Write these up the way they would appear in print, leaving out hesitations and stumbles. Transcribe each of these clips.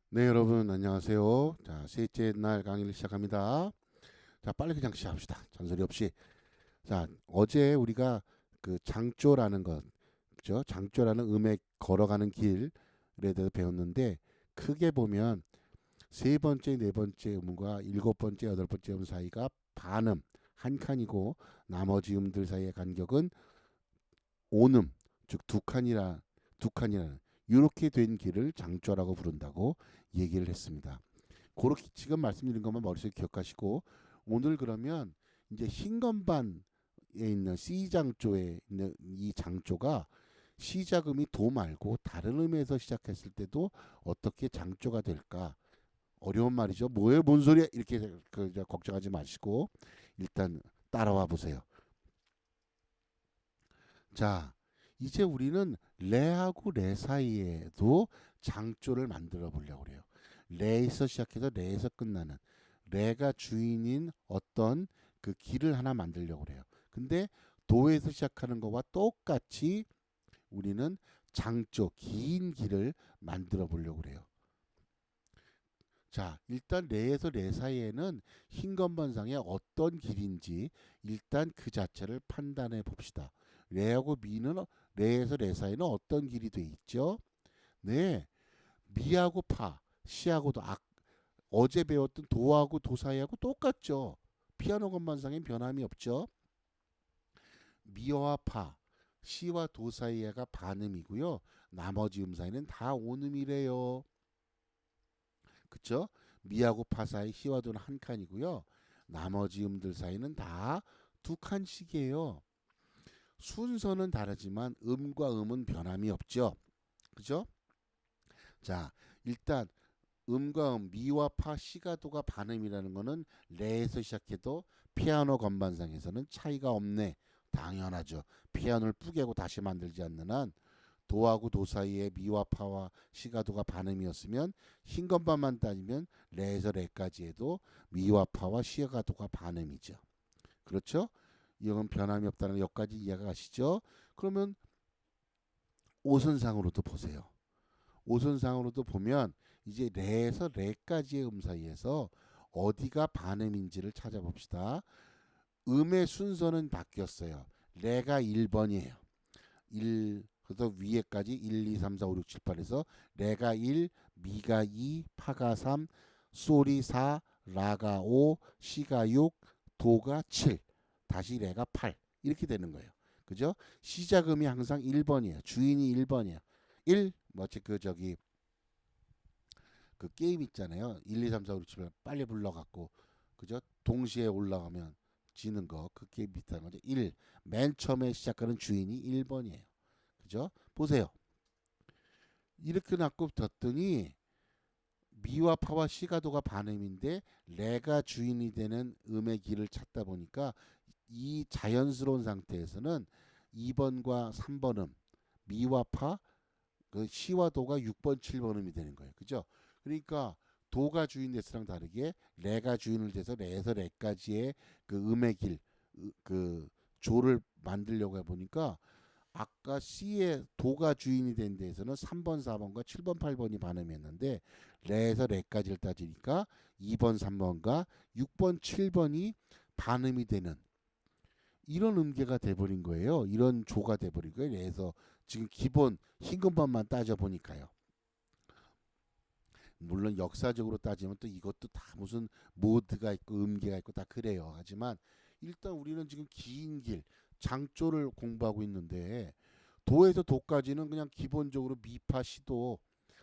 네, 여러분 안녕하세요. 자, 셋째 날 강의를 시작합니다. 자, 빨리 그냥 시작합시다. 잔소리 없이. 자, 어제 우리가 그 장조라는 것, 그죠? 장조라는 음에 걸어가는 길에 대해서 배웠는데 크게 보면 세 번째, 네 번째 음과 일곱 번째, 여덟 번째 음 사이가 반음 한 칸이고 나머지 음들 사이의 간격은 온음, 즉 두 칸이라는 이렇게 된 길을 장조라고 부른다고 얘기를 했습니다. 그렇게 지금 말씀드린 것만 머릿속에 기억하시고 오늘 그러면 이제 흰 건반에 있는 C 장조에 있는 이 장조가 시작음이 도 말고 다른 음에서 시작했을 때도 어떻게 장조가 될까? 어려운 말이죠. 뭐예요? 뭔 소리야? 이렇게 걱정하지 마시고 일단 따라와 보세요. 자, 이제 우리는 레하고 레 사이에도 장조를 만들어 보려고 그래요. 레에서 시작해서 레에서 끝나는 레가 주인인 어떤 그 길을 하나 만들려고 그래요. 근데 도에서 시작하는 것과 똑같이 우리는 장조, 긴 길을 만들어 보려고 그래요. 자, 일단 레에서 레 사이에는 흰 건반상에 어떤 길인지 일단 그 자체를 판단해 봅시다. 레하고 미는 레에서 레 사이는 어떤 길이 돼 있죠? 네, 미하고 파, 시하고도 어제 배웠던 도하고 도 사이하고 똑같죠. 피아노 건반상엔 변함이 없죠. 미와 파, 시와 도 사이가 반음이고요. 나머지 음 사이는 다 온음이래요. 그쵸? 미하고 파 사이 시와 도는 한 칸이고요. 나머지 음들 사이는 다 두 칸씩이에요. 순서는 다르지만 음과 음은 변함이 없죠. 그죠? 자, 일단 음과 미와 파, 시가 도가 반음이라는 거는 레에서 시작해도 피아노 건반상에서는 차이가 없네. 당연하죠. 피아노를 뿌개고 다시 만들지 않는 한 도하고 도 사이에 미와 파와 시가 도가 반음이었으면 흰 건반만 따지면 레에서 레까지 해도 미와 파와 시가 도가 반음이죠. 그렇죠? 이건 변함이 없다는 여기까지 이해가 가시죠? 그러면 오선상으로도 보세요. 오선상으로도 보면 이제 레에서 레까지의 음 사이에서 어디가 반음인지를 찾아봅시다. 음의 순서는 바뀌었어요. 레가 1번이에요. 1, 그래서 위에까지 1, 2, 3, 4, 5, 6, 7, 8에서 레가 1, 미가 2, 파가 3, 솔이 4, 라가 5, 시가 6, 도가 7, 다시 레가 8 이렇게 되는 거예요. 그죠? 시작음이 항상 1번이에요. 주인이 1번이에요. 1 뭐지 그 저기 그 게임 있잖아요. 1, 2, 3, 4, 5, 6, 7, 8 빨리 불러갖고 그죠? 동시에 올라가면 지는 거 그 게임 비슷한 거죠. 1. 맨 처음에 시작하는 주인이 1번이에요. 그죠? 보세요. 이렇게 놨고 뒀더니 미와 파와 시가도가 반음인데 레가 주인이 되는 음의 길을 찾다 보니까 이 자연스러운 상태에서는 2번과 3번 음 미와 파 그 시와 도가 6번 7번 음이 되는 거예요. 그죠? 그러니까 도가 주인 데서랑 다르게 레가 주인을 돼서 레에서 레까지의 그 음의 길 그 조를 만들려고 해보니까 아까 C의 도가 주인이 된 데에서는 3번, 4번과 7번, 8번이 반음이었는데 레에서 레까지를 따지니까 2번, 3번과 6번, 7번이 반음이 되는 이런 음계가 돼버린 거예요. 이런 조가 돼버린 거예요. 레에서 지금 기본 흰 금반만 따져 보니까요. 물론 역사적으로 따지면 또 이것도 다 무슨 모드가 있고 음계가 있고 다 그래요. 하지만 일단 우리는 지금 긴 길, 장조를 공부하고 있는데 도에서 도까지는 그냥 기본적으로 미파 시도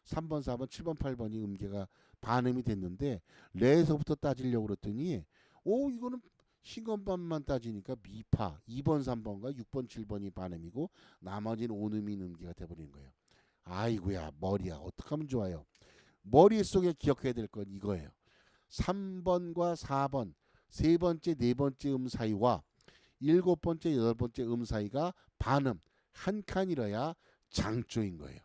3번, 4번, 7번, 8번이 음계가 반음이 됐는데 레에서부터 따지려고 그랬더니 이거는 시건반만 따지니까 미파 2번, 3번과 6번, 7번이 반음이고 나머지는 온음이 음계가 돼버리는 거예요. 아이고야 머리야 어떡하면 좋아요. 머릿속에 기억해야 될 건 이거예요. 3번과 4번 세 번째 네 번째 음 사이와 일곱 번째 여덟 번째 음 사이가 반음 한 칸이라야 장조인 거예요.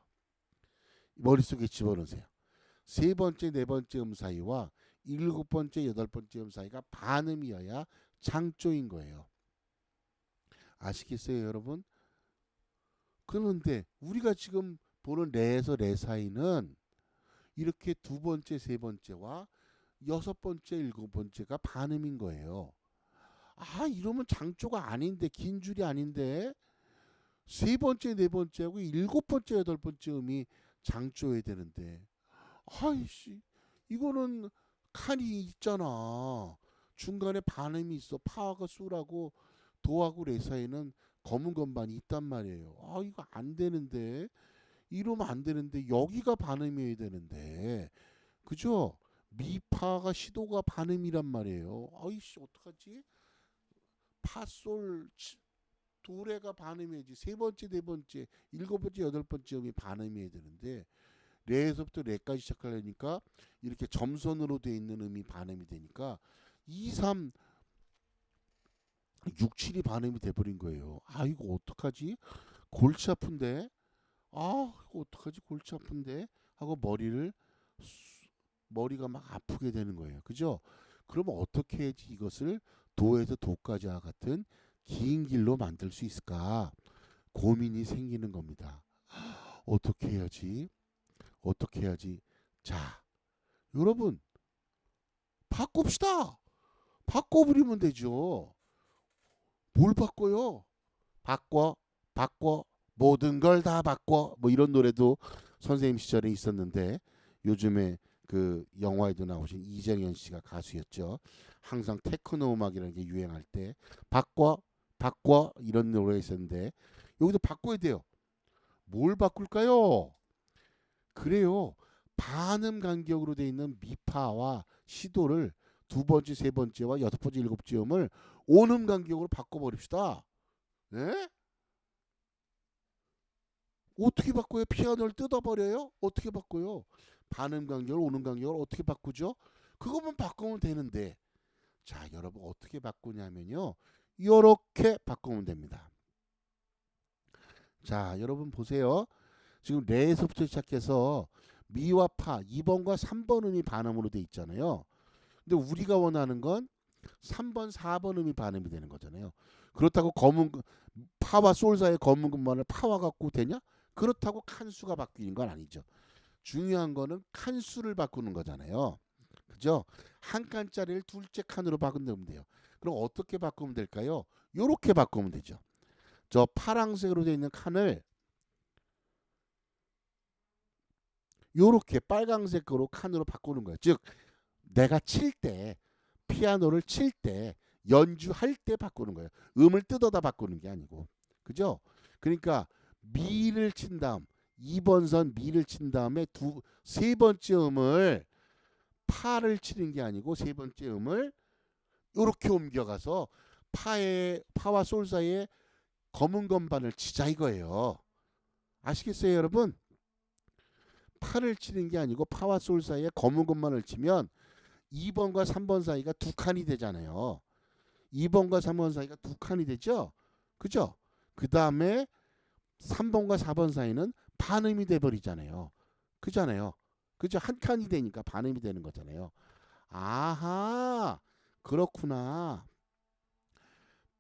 머릿속에 집어넣으세요. 세 번째 네 번째 음 사이와 일곱 번째 여덟 번째 음 사이가 반음이어야 장조인 거예요. 아시겠어요 여러분? 그런데 우리가 지금 보는 레에서 레 사이는 이렇게 두 번째, 세 번째와 여섯 번째, 일곱 번째가 반음인 거예요. 아, 이러면 장조가 아닌데, 긴 줄이 아닌데, 세 번째, 네 번째하고 일곱 번째, 여덟 번째 음이 장조여야 되는데, 아이씨, 이거는 칸이 있잖아. 중간에 반음이 있어. 파하고 쏘라고 도하고 레 사이에는 검은 건반이 있단 말이에요. 아, 이거 안 되는데, 이러면 안 되는데, 여기가 반음이어야 되는데, 그죠? 미파가 시도가 반음이란 말이에요. 아이씨, 어떡하지? 파솔 도레가 반음이야지. 세 번째, 네 번째, 일곱 번째, 여덟 번째 음이 반음이어야 되는데, 레에서부터 레까지 시작하려니까 이렇게 점선으로 돼 있는 음이 반음이 되니까 2, 3, 6, 7이 반음이 돼버린 거예요. 아, 이거 어떡하지? 골치 아픈데? 아, 이거 어떡하지? 골치 아픈데? 하고 머리가 막 아프게 되는 거예요. 그죠? 그러면 어떻게 해야지 이것을 도에서 도까지와 같은 긴 길로 만들 수 있을까? 고민이 생기는 겁니다. 어떻게 해야지? 어떻게 해야지? 자, 여러분, 바꿉시다. 바꿔버리면 되죠. 뭘 바꿔요? 바꿔, 모든 걸 다 바꿔. 뭐 이런 노래도 선생님 시절에 있었는데, 요즘에 그 영화에도 나오신 이정현 씨가 가수였죠. 항상 테크노 음악이라는 게 유행할 때 바꿔 이런 노래가 있었는데, 여기도 바꿔야 돼요. 뭘 바꿀까요? 그래요. 반음 간격으로 되어 있는 미파와 시도를 두 번째, 세 번째와 여섯 번째, 일곱 번째 음을 온음 간격으로 바꿔버립시다. 네? 어떻게 바꿔요? 피아노를 뜯어버려요? 어떻게 바꿔요? 반음 간격을, 온음 간격을 어떻게 바꾸죠? 그것만 바꾸면 되는데, 자, 여러분 어떻게 바꾸냐면요, 이렇게 바꾸면 됩니다. 자, 여러분 보세요. 지금 레에서부터 시작해서 미와 파 2번과 3번 음이 반음으로 돼 있잖아요. 근데 우리가 원하는 건 3번, 4번 음이 반음이 되는 거잖아요. 그렇다고 파와 솔 사이의 검은 금만을 파와 갖고 되냐? 그렇다고 칸수가 바뀌는 건 아니죠. 중요한 거는 칸수를 바꾸는 거잖아요. 그죠? 한 칸짜리를 둘째 칸으로 바꾸면 돼요. 그럼 어떻게 바꾸면 될까요? 요렇게 바꾸면 되죠. 저 파란색으로 되어 있는 칸을 요렇게 빨강색으로 칸으로 바꾸는 거예요. 즉 내가 칠 때, 피아노를 칠 때, 연주할 때 바꾸는 거예요. 음을 뜯어다 바꾸는 게 아니고. 그죠? 그러니까 미를 친 다음, 2번 선 미를 친 다음에 세 번째 음을 파를 치는 게 아니고 세 번째 음을 요렇게 옮겨가서 파와 솔 사이에 검은 건반을 치자 이거예요. 아시겠어요, 여러분? 파를 치는 게 아니고 파와 솔 사이에 검은 건반을 치면 2번과 3번 사이가 두 칸이 되잖아요. 2번과 3번 사이가 두 칸이 되죠. 그죠? 그 다음에 3번과 4번 사이는 반음이 돼버리잖아요. 그잖아요. 그죠? 한 칸이 되니까 반음이 되는 거잖아요. 아하, 그렇구나.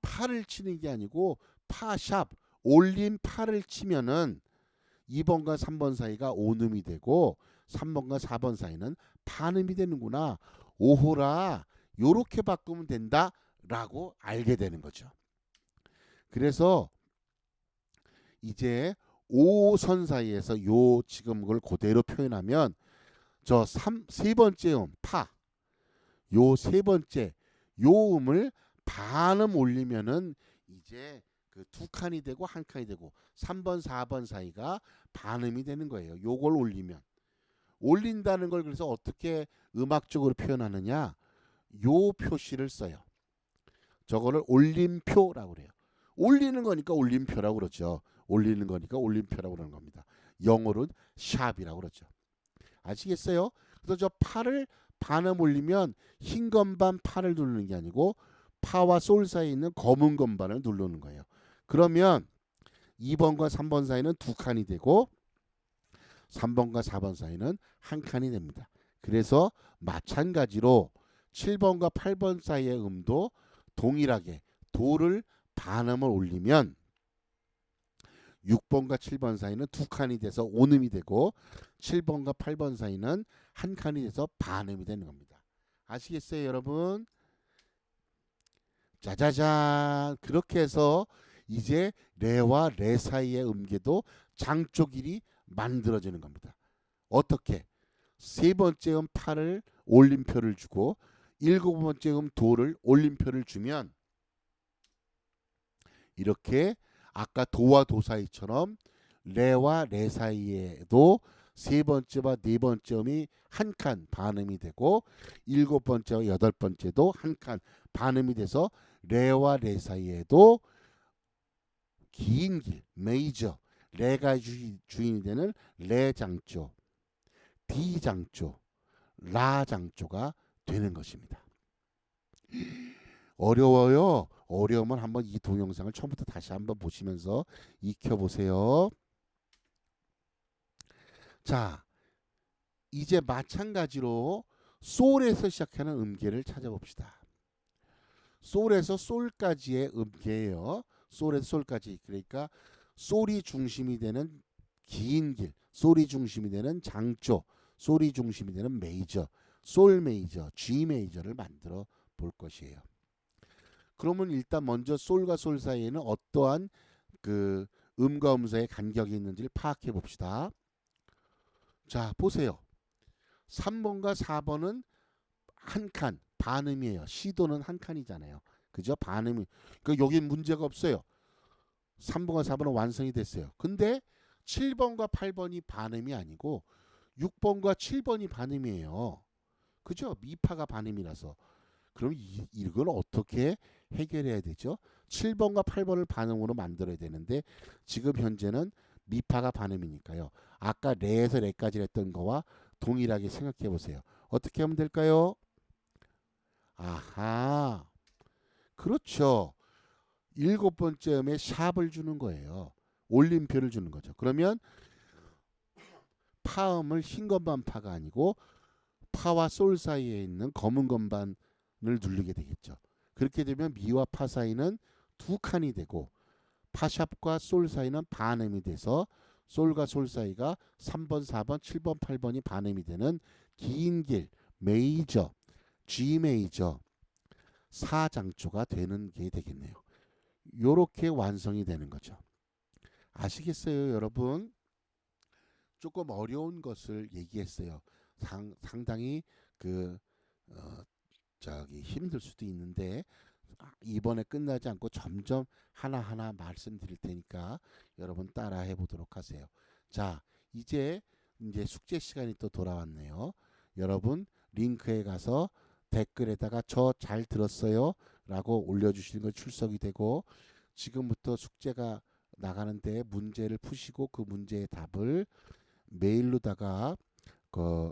파를 치는 게 아니고 파샵, 올린 파를 치면은 2번과 3번 사이가 온음이 되고 3번과 4번 사이는 반음이 되는구나. 오호라, 요렇게 바꾸면 된다라고 알게 되는 거죠. 그래서 이제 5선 사이에서 요 지금 그걸 그대로 표현하면 세 번째 음 파, 요 세 번째 요 음을 반음 올리면은 이제 그 두 칸이 되고 한 칸이 되고 3번 4번 사이가 반음이 되는 거예요. 요걸 올린다는 걸 그래서 어떻게 음악적으로 표현하느냐, 요 표시를 써요. 저거를 올림표라고 그래요. 올리는 거니까 올림표라고 그러죠. 올리는 거니까 올림표라고 그러는 겁니다. 영어로는 샵이라고 그러죠. 아시겠어요? 그래서 저 파를 반음 올리면 흰 건반 파를 누르는 게 아니고 파와 솔 사이에 있는 검은 건반을 누르는 거예요. 그러면 2번과 3번 사이는 두 칸이 되고 3번과 4번 사이는 한 칸이 됩니다. 그래서 마찬가지로 7번과 8번 사이의 음도 동일하게 도를 반음을 올리면 6번과 7번 사이는 두 칸이 돼서 온음이 되고 7번과 8번 사이는 한 칸이 돼서 반음이 되는 겁니다. 아시겠어요, 여러분? 짜자잔. 그렇게 해서 이제 레와 레 사이의 음계도 장조길이 만들어지는 겁니다. 어떻게? 세 번째 음 파를 올림표를 주고 일곱 번째 음 도를 올림표를 주면 이렇게 아까 도와 도 사이처럼 레와 레 사이에도 세 번째와 네 번째 음이 한 칸 반음이 되고 일곱 번째와 여덟 번째도 한 칸 반음이 돼서 레와 레 사이에도 긴 길 메이저 레가 주인이 되는 레 장조, 디 장조, 라 장조가 되는 것입니다. 어려워요. 어려우면 한번 이 동영상을 처음부터 다시 한번 보시면서 익혀보세요. 자, 이제 마찬가지로 솔에서 시작하는 음계를 찾아봅시다. 솔에서 솔까지의 음계예요. 솔에서 솔까지. 그러니까 솔이 중심이 되는 긴 길, 솔이 중심이 되는 장조, 솔이 중심이 되는 메이저, 솔 메이저, G 메이저를 만들어 볼 것이에요. 그러면 일단 먼저 솔과 솔 사이에는 어떠한 그 음과 음사의 간격이 있는지를 파악해 봅시다. 자, 보세요. 3번과 4번은 한 칸, 반음이에요. 시도는 한 칸이잖아요. 그죠? 반음이. 그 여기 문제가 없어요. 3번과 4번은 완성이 됐어요. 근데 7번과 8번이 반음이 아니고 6번과 7번이 반음이에요. 그죠? 미파가 반음이라서. 그럼 이걸 어떻게 해결해야 되죠? 7번과 8번을 반음으로 만들어야 되는데 지금 현재는 미파가 반음이니까요. 아까 레에서 레까지 했던 거와 동일하게 생각해 보세요. 어떻게 하면 될까요? 아하, 그렇죠. 일곱 번째 음에 샵을 주는 거예요. 올림표를 주는 거죠. 그러면 파음을 흰 건반 파가 아니고 파와 솔 사이에 있는 검은 건반을 누르게 되겠죠. 그렇게 되면 미와 파 사이는 두 칸이 되고 파샵과 솔 사이는 반음이 돼서 솔과 솔 사이가 3번, 4번, 7번, 8번이 반음이 되는 긴 길 메이저, G 메이저 4장조가 되는 게 되겠네요. 요렇게 완성이 되는 거죠. 아시겠어요, 여러분? 조금 어려운 것을 얘기했어요. 상당히 그 어, 저기 힘들 수도 있는데 이번에 끝나지 않고 점점 하나하나 말씀드릴 테니까 여러분 따라해 보도록 하세요. 자, 이제 숙제 시간이 또 돌아왔네요. 여러분 링크에 가서 댓글에다가 저 잘 들었어요 라고 올려주시는 거 출석이 되고 지금부터 숙제가 나가는데 문제를 푸시고 그 문제의 답을 메일로다가 그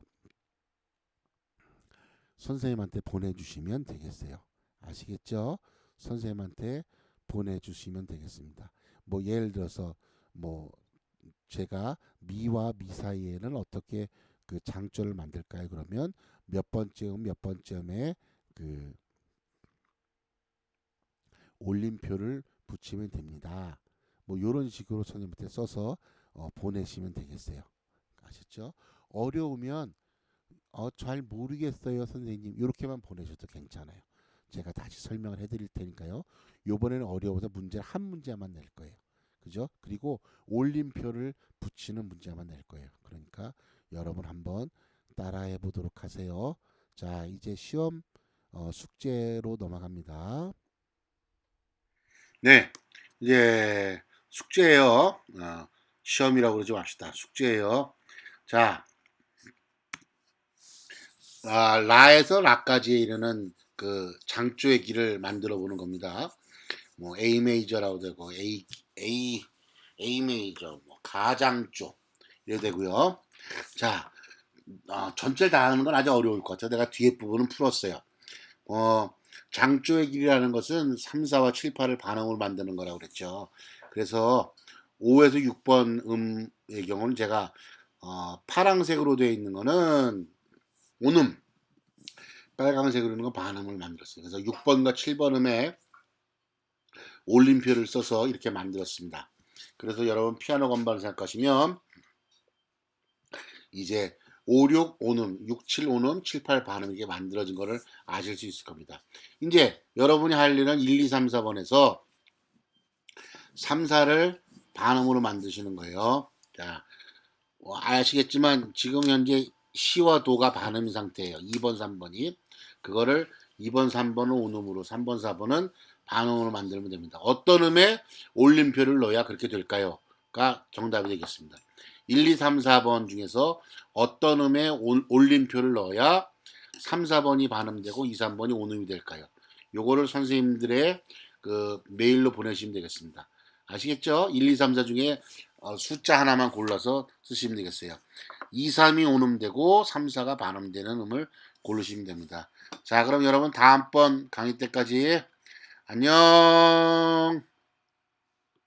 선생님한테 보내주시면 되겠어요. 아시겠죠? 선생님한테 보내주시면 되겠습니다. 뭐 예를 들어서 뭐 제가 미와 미 사이에는 어떻게 그 장조를 만들까요? 그러면 몇 번째 몇 번째에 그 올림표를 붙이면 됩니다. 뭐 이런 식으로 선생님한테 써서 보내시면 되겠어요. 아셨죠? 어려우면 잘 모르겠어요, 선생님. 이렇게만 보내셔도 괜찮아요. 제가 다시 설명을 해드릴 테니까요. 요번에는 어려워서 문제를 한 문제만 낼 거예요. 그죠? 그리고 올림표를 붙이는 문제만 낼 거예요. 그러니까 여러분 한번 따라해 보도록 하세요. 자, 이제 시험 숙제로 넘어갑니다. 네, 이제 숙제예요. 시험이라고 그러지 맙시다. 숙제예요. 자, 라에서 라까지에 이르는 그 장조의 길을 만들어 보는 겁니다. 뭐 A 메이저라고 되고 A 메이저, 뭐 가장조 이래 되고요. 자, 전체를 다 하는 건 아주 어려울 것 같아요. 내가 뒤에 부분은 풀었어요. 장조의 길이라는 것은 3, 4와 7, 8을 반음으로 만드는 거라고 그랬죠. 그래서 5에서 6번 음의 경우는 제가 파랑색으로 되어 있는 거는 온음, 빨강색으로 있는 건 반음을 만들었어요. 그래서 6번과 7번 음에 올림표를 써서 이렇게 만들었습니다. 그래서 여러분 피아노 건반을 생각하시면 이제 5, 6, 5는 6, 7, 5는 7, 8 반음이 게 만들어진 거를 아실 수 있을 겁니다. 이제 여러분이 할 일은 1, 2, 3, 4번에서 3, 4를 반음으로 만드시는 거예요. 자, 아시겠지만 지금 현재 시와 도가 반음 상태예요. 2번, 3번이. 그거를 2번, 3번은 온음으로, 3번, 4번은 반음으로 만들면 됩니다. 어떤 음에 올림표를 넣어야 그렇게 될까요? 가 정답이 되겠습니다. 1, 2, 3, 4번 중에서 어떤 음에 올림표를 넣어야 3, 4번이 반음되고 2, 3번이 온음이 될까요? 요거를 선생님들의 그 메일로 보내시면 되겠습니다. 아시겠죠? 1, 2, 3, 4 중에 숫자 하나만 골라서 쓰시면 되겠어요. 2, 3이 온음되고 3, 4가 반음되는 음을 고르시면 됩니다. 자, 그럼 여러분 다음번 강의 때까지 안녕.